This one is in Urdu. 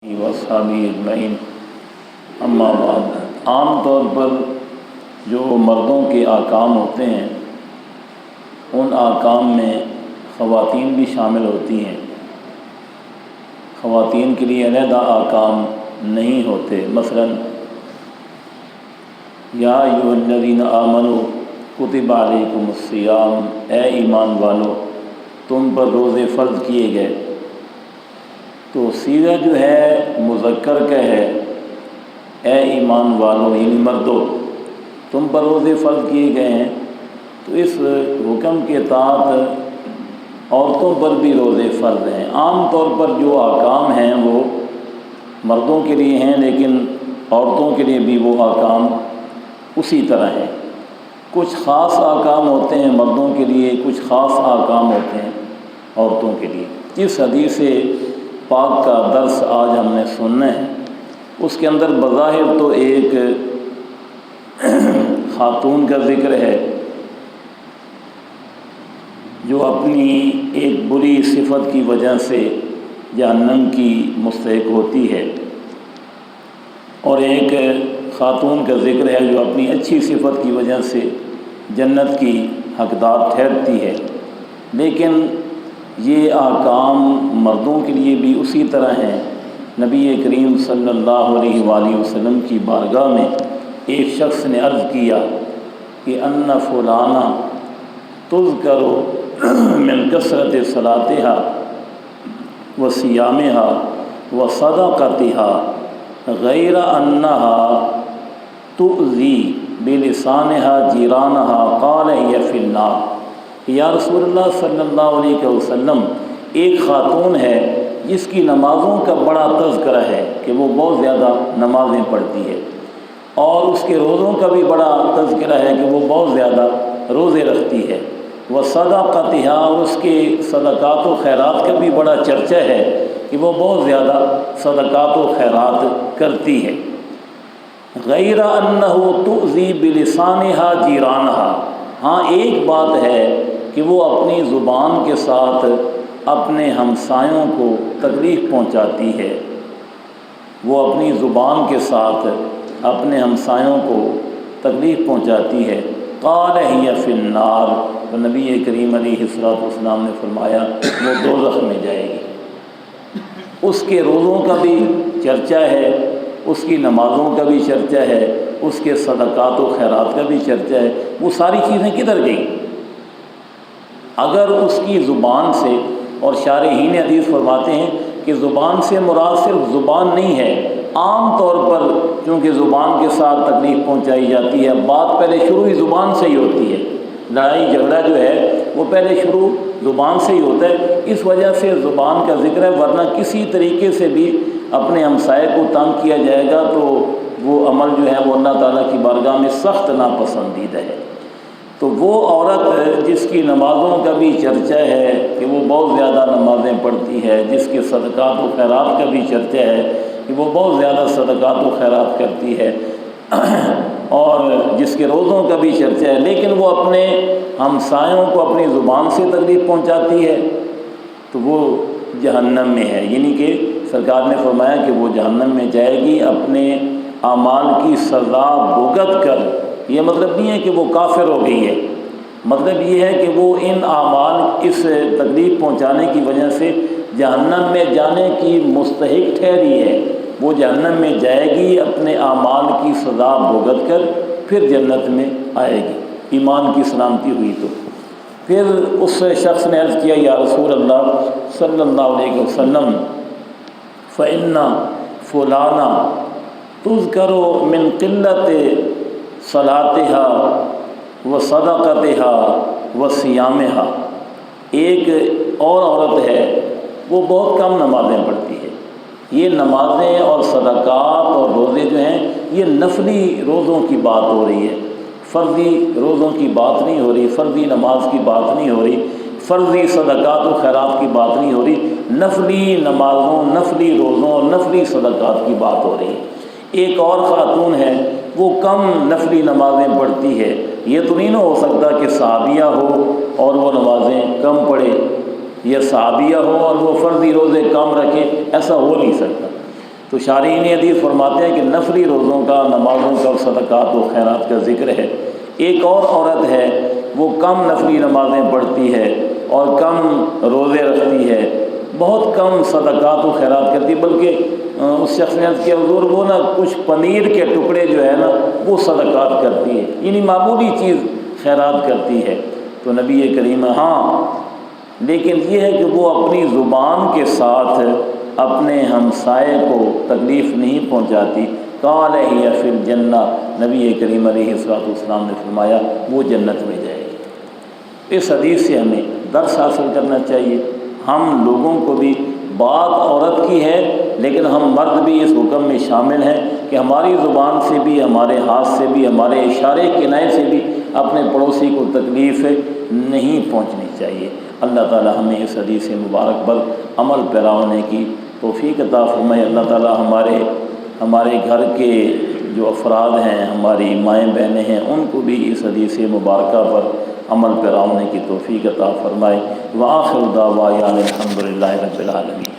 وصحابہ اجمعین اما بعد۔ عام طور پر جو مردوں کے احکام ہوتے ہیں ان احکام میں خواتین بھی شامل ہوتی ہیں۔ خواتین کے لیے علیحدہ احکام نہیں ہوتے۔ مثلا یا ایھا الذین آمنوا کتب علیکم الصیام، اے ایمان والو تم پر روزے فرض کیے گئے۔ تو صیغہ جو ہے مذکر کا ہے، اے ایمان والو یعنی مردو تم پر روزے فرض کیے گئے ہیں، تو اس حکم کے تحت عورتوں پر بھی روزے فرض ہیں۔ عام طور پر جو احکام ہیں وہ مردوں کے لیے ہیں، لیکن عورتوں کے لیے بھی وہ احکام اسی طرح ہیں۔ کچھ خاص احکام ہوتے ہیں مردوں کے لیے، کچھ خاص احکام ہوتے ہیں عورتوں کے لیے۔ جس حدیث پاک کا درس آج ہم نے سننا ہے اس کے اندر بظاہر تو ایک خاتون کا ذکر ہے جو اپنی ایک بری صفت کی وجہ سے جہنم کی مستحق ہوتی ہے، اور ایک خاتون کا ذکر ہے جو اپنی اچھی صفت کی وجہ سے جنت کی حقدار ٹھہرتی ہے۔ لیکن یہ احکام مردوں کے لیے بھی اسی طرح ہیں۔ نبی کریم صلی اللہ علیہ وآلہ وسلم کی بارگاہ میں ایک شخص نے عرض کیا کہ ان فلانا تذکر من کثرت صلاتها وصیامها وصدقتها غیر انها تؤذی بلسانها جیرانها قال هي فی النار۔ یا رسول اللہ صلی اللہ علیہ وسلم، ایک خاتون ہے جس کی نمازوں کا بڑا تذکرہ ہے کہ وہ بہت زیادہ نمازیں پڑھتی ہے، اور اس کے روزوں کا بھی بڑا تذکرہ ہے کہ وہ بہت زیادہ روزے رکھتی ہے، وہ صدقاتها، اور اس کے صدقات و خیرات کا بھی بڑا چرچا ہے کہ وہ بہت زیادہ صدقات و خیرات کرتی ہے۔ غیر انہ تؤذی بلسانها جیرانها، ہاں ایک بات ہے کہ وہ اپنی زبان کے ساتھ اپنے ہمسایوں کو تکلیف پہنچاتی ہے، وہ اپنی زبان کے ساتھ اپنے ہمسایوں کو تکلیف پہنچاتی ہے۔ قال ہی فی النار، تو نبی کریم علیہ السلام نے فرمایا وہ دوزخ میں جائے گی۔ اس کے روزوں کا بھی چرچا ہے، اس کی نمازوں کا بھی چرچا ہے، اس کے صدقات و خیرات کا بھی چرچا ہے، وہ ساری چیزیں کدھر گئیں؟ اگر اس کی زبان سے، اور شارحین حدیث فرماتے ہیں کہ زبان سے مراد صرف زبان نہیں ہے، عام طور پر چونکہ زبان کے ساتھ تکلیف پہنچائی جاتی ہے، بات پہلے شروع ہی زبان سے ہی ہوتی ہے، لڑائی جھگڑا جو ہے وہ پہلے شروع زبان سے ہی ہوتا ہے، اس وجہ سے زبان کا ذکر ہے، ورنہ کسی طریقے سے بھی اپنے ہمسائے کو تنگ کیا جائے گا تو وہ عمل جو ہے وہ اللہ تعالیٰ کی بارگاہ میں سخت ناپسندیدہ ہے۔ تو وہ عورت جس کی نمازوں کا بھی چرچا ہے کہ وہ بہت زیادہ نمازیں پڑھتی ہے، جس کے صدقات و خیرات کا بھی چرچا ہے کہ وہ بہت زیادہ صدقات و خیرات کرتی ہے، اور جس کے روزوں کا بھی چرچا ہے، لیکن وہ اپنے ہمسایوں کو اپنی زبان سے تکلیف پہنچاتی ہے، تو وہ جہنم میں ہے۔ یعنی کہ سرکار نے فرمایا کہ وہ جہنم میں جائے گی اپنے اعمال کی سزا بھگت کر۔ یہ مطلب نہیں ہے کہ وہ کافر ہو گئی ہے، مطلب یہ ہے کہ وہ ان اعمال، اس تکلیف پہنچانے کی وجہ سے جہنم میں جانے کی مستحق ٹھہری ہے، وہ جہنم میں جائے گی اپنے اعمال کی سزا بھگت کر، پھر جنت میں آئے گی ایمان کی سلامتی ہوئی تو۔ پھر اس شخص نے عرض کیا یا رسول اللہ صلی اللہ علیہ وسلم فَإِنَّ فُلَانَا تُذْكَرُ مِنْ قِلَّةِ صَلَاتِهَا وَصَدَقَتِهَا وَصِيَامِهَا، ایک اور عورت ہے وہ بہت کم نمازیں پڑھتی ہے۔ یہ نمازیں اور صدقات اور روزے جو ہیں یہ نفلی روزوں کی بات ہو رہی ہے، فرضی روزوں کی بات نہیں ہو رہی، فرضی نماز کی بات نہیں ہو رہی، فرضی صدقات و خیرات کی بات نہیں ہو رہی، نفلی نمازوں، نفلی روزوں اور نفلی صدقات کی بات ہو رہی ہے۔ ایک اور خاتون ہے وہ کم نفلی نمازیں پڑھتی ہے، یہ تو نہیں ہو سکتا کہ صحابیہ ہو اور وہ نمازیں کم پڑھے، یا صحابیہ ہو اور وہ فرضی روزے کم رکھے، ایسا ہو نہیں سکتا۔ تو شارحین حدیث فرماتے ہیں کہ نفلی روزوں کا، نمازوں کا اور صدقات و خیرات کا ذکر ہے۔ ایک اور عورت ہے وہ کم نفلی نمازیں پڑھتی ہے اور کم روزے رکھتی ہے، بہت کم صدقات و خیرات کرتی، بلکہ اس شخص نے عرض کیا حضور وہ نا کچھ پنیر کے ٹکڑے جو ہے نا وہ صدقات کرتی ہے، یعنی معمولی چیز خیرات کرتی ہے۔ تو نبی کریم ہاں، لیکن یہ ہے کہ وہ اپنی زبان کے ساتھ اپنے ہمسائے کو تکلیف نہیں پہنچاتی۔ قال ہی فی الجنہ، نبی کریم علیہ الصلوۃ والسلام نے فرمایا وہ جنت میں جائے گی۔ اس حدیث سے ہمیں درس حاصل کرنا چاہیے۔ ہم لوگوں کو بھی، بات عورت کی ہے لیکن ہم مرد بھی اس حکم میں شامل ہیں کہ ہماری زبان سے بھی، ہمارے ہاتھ سے بھی، ہمارے اشارے کنائے سے بھی اپنے پڑوسی کو تکلیف نہیں پہنچنی چاہیے۔ اللہ تعالی ہمیں اس حدیث مبارک پر عمل پیرا ہونے کی توفیق عطا فرمائے۔ اللہ تعالی ہمارے گھر کے جو افراد ہیں، ہماری مائیں بہنیں ہیں، ان کو بھی اس حدیث مبارکہ پر عمل پیرا ہونے کی توفیق عطا فرمائے۔ وآخر دعوانا الحمد للہ رب العالمین۔